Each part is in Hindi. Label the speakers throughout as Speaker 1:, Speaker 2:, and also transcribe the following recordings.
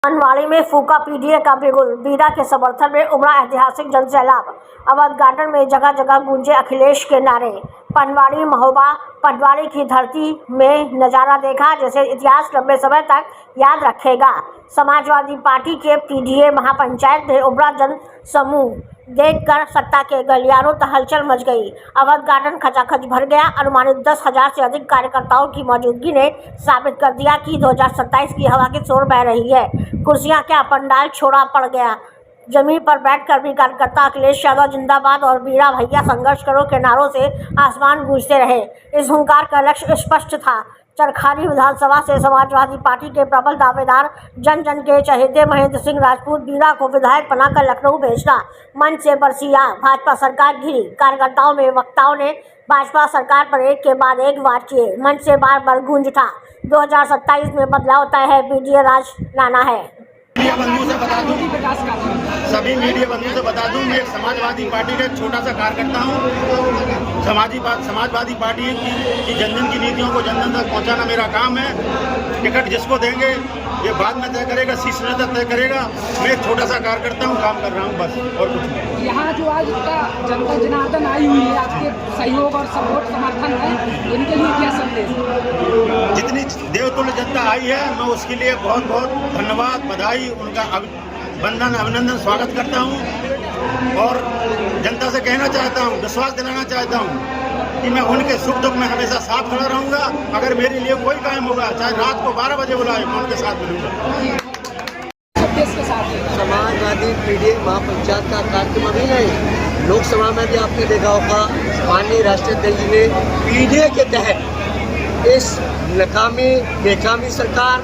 Speaker 1: पनवाड़ी में फूका पीडीए का बिगुल, बीरा के समर्थन में उमड़ा ऐतिहासिक जनसैलाब। अवध गार्डन में जगह जगह गूंजे अखिलेश के नारे। पनवाड़ी महोबा पटवारी की धरती में नजारा देखा जैसे इतिहास लंबे समय तक याद रखेगा। समाजवादी पार्टी के पीडीए महापंचायत में उमड़ा जन समूह देखकर सत्ता के गलियारों तक हलचल मच गई। अवध गार्डन खचाखच भर गया। अनुमानित 10,000 से अधिक कार्यकर्ताओं की मौजूदगी ने साबित कर दिया कि 2027 की हवा की शोर बह रही है। कुर्सियां क्या, पंडाल छोड़ा पड़ गया। जमीन पर बैठकर भी कार्यकर्ता अखिलेश यादव जिंदाबाद और बीरा भैया संघर्ष करो के नारों से आसमान गूंजते रहे। इस हुंकार का लक्ष्य स्पष्ट था, चरखारी विधानसभा से समाजवादी पार्टी के प्रबल दावेदार जन जन के चहेते महेंद्र सिंह राजपूत बीरा को विधायक बनाकर लखनऊ भेजना। मंच से बरसी आग, भाजपा सरकार घिरी। कार्यकर्ताओं में वक्ताओं ने भाजपा सरकार पर एक के बाद एक वार किए। मंच से बार बार गूंज उठा, 2027 में बदलाव तय है, पीडीए राज लाना है।
Speaker 2: मीडिया बंधुओं से बता दूं, सभी मीडिया बंधुओं से बता दूं, मैं एक समाजवादी पार्टी का छोटा सा कार्यकर्ता हूं। समाजवादी पार्टी की जन जन की नीतियों को जन जन तक पहुंचाना मेरा काम है। टिकट जिसको देंगे ये बाद में तय करेगा, शीर्ष नेतृत्व तय करेगा। मैं एक छोटा सा कार्यकर्ता हूं, काम कर रहा हूं, बस और कुछ नहीं।
Speaker 3: यहाँ जो आज इतना जनता जनार्दन आई हुई है, आपके सहयोग और सपोर्ट समर्थन है, इनके लिए क्या संदेश?
Speaker 2: जितनी देवतुल्य जनता आई है मैं उसके लिए बहुत बहुत धन्यवाद, बधाई, उनका वंदन, अभिनंदन, स्वागत करता हूं। और जनता से कहना चाहता हूं, विश्वास दिलाना चाहता हूं कि मैं उनके सुख दुख में हमेशा साथ खड़ा रहूंगा। अगर मेरे लिए कोई काम होगा, चाहे रात को 12 बजे बुलाए, मैं उनके साथ मिलूंगा।
Speaker 4: समाजवादी पीडीए महापंचायत का कार्यक्रम अभी नहीं, लोकसभा में भी आपने देखा होगा माननीय राष्ट्रीय अध्यक्ष जी ने पीडीए के तहत इस बेकामी सरकार,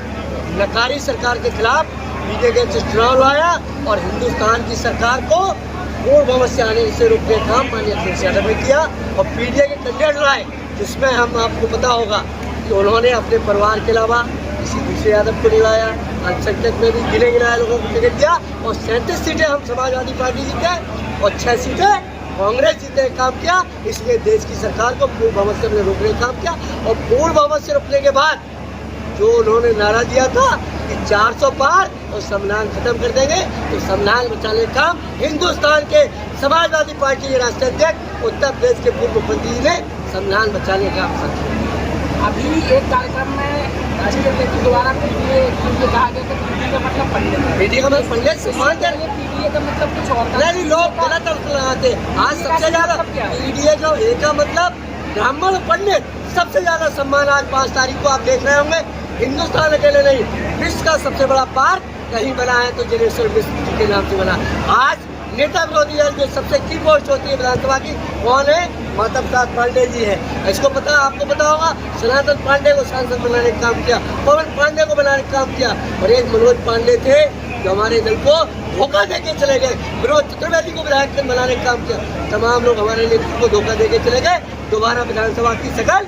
Speaker 4: नकारी सरकार के खिलाफ पीडीए के चुनाव लाया और हिंदुस्तान की सरकार को पूर्ण बहुमत से आने से रोकने का काम माननीय अखिलेश यादव ने किया और पीडीए के कैंडिडेट लाए, जिसमें हम आपको पता होगा कि उन्होंने अपने परिवार के अलावा किसी दूसरे यादव को नहीं लाया। अल्पसंख्यक में भी गिने गिनाए लोगों को टिकट दिया और 37 सीटें हम समाजवादी पार्टी जीते और 6 सीटें कांग्रेस जीते काम किया। इसलिए देश की सरकार को पूर्ण बहुमत से रोकने का काम किया और पूर्ण बहुमत से रोकने के बाद जो उन्होंने नारा दिया था कि 400 पार और संविधान खत्म कर देंगे, तो संविधान बचाने का काम हिंदुस्तान के समाजवादी पार्टी के राष्ट्रीय अध्यक्ष उत्तर प्रदेश के पूर्व मुख्यमंत्री ने संविधान बचाने का काम किया।
Speaker 3: अभी एक कार्यक्रम में राष्ट्रीय अध्यक्ष द्वारा पीडीए कहा गया कि पीडीए का मतलब पंडित,
Speaker 4: पीडीए का मतलब पंडित सम्मान कर,
Speaker 3: पीडीए का मतलब कुछ और
Speaker 4: नहीं, लोग गलत अर्थ लगाते। आज सबसे ज्यादा पीडीए का एक का मतलब ब्राह्मण पंडित, सबसे ज्यादा सम्मान आज 5 तारीख को आप देख रहे होंगे। हिंदुस्तान अकेले नहीं, विश्व का सबसे बड़ा पार्क कहीं बना है तो जनेश्वर मिश्र के नाम से बना। आज नेता विरोधी दल जो सबसे की पोस्ट होती है विधानसभा की, कौन है? माता प्रसाद पांडे जी है। इसको पता, आपको पता होगा, सनातन पांडे को सांसद बनाने का काम किया, पवन पांडे को बनाने का काम किया और एक मनोज पांडे थे जो हमारे दल को धोखा देके चले गए। विनोद चतुर्वेदी को विधायक बनाने का काम किया। तमाम लोग हमारे नेतृत्व को धोखा देके चले गए, दोबारा विधानसभा की शकल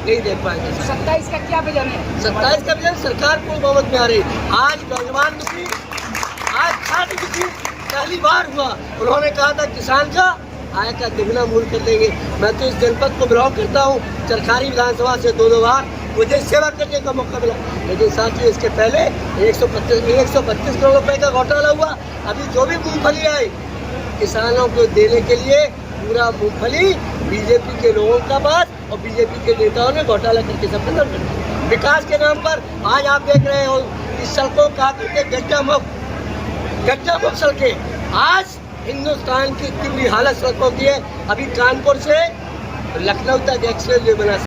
Speaker 4: नहीं देख पाएंगे।
Speaker 3: 27 का क्या विजन है?
Speaker 4: 27 का विजन सरकार को बहुमत में आ रही। आज नौजवान मुखी, आज छात्र मुखी पहली बार हुआ। उन्होंने कहा था किसान का आय का दुगना मूल्य कर देंगे। मैं तो इस जनपद को बिलोंग करता हूँ, चरखारी विधानसभा से 2 बार मुझे सेवा करने का मौका मिला। लेकिन साथियों, इसके पहले 132 करोड़ रुपए का घोटाला हुआ। अभी जो भी मूंगफली आई किसानों को देने के लिए पूरा मूंगफली बीजेपी के लोगों का पास और बीजेपी के नेताओं ने घोटाला करके सब खत्म कर दिया। विकास के नाम पर आज आप देख रहे हो कि सड़कों का गड्ढा मुक्त सड़कें। आज हिंदुस्तान की इतनी बुरी हालत सड़कों की है। अभी कानपुर से लखनऊ तक एक्सप्रेस वे बना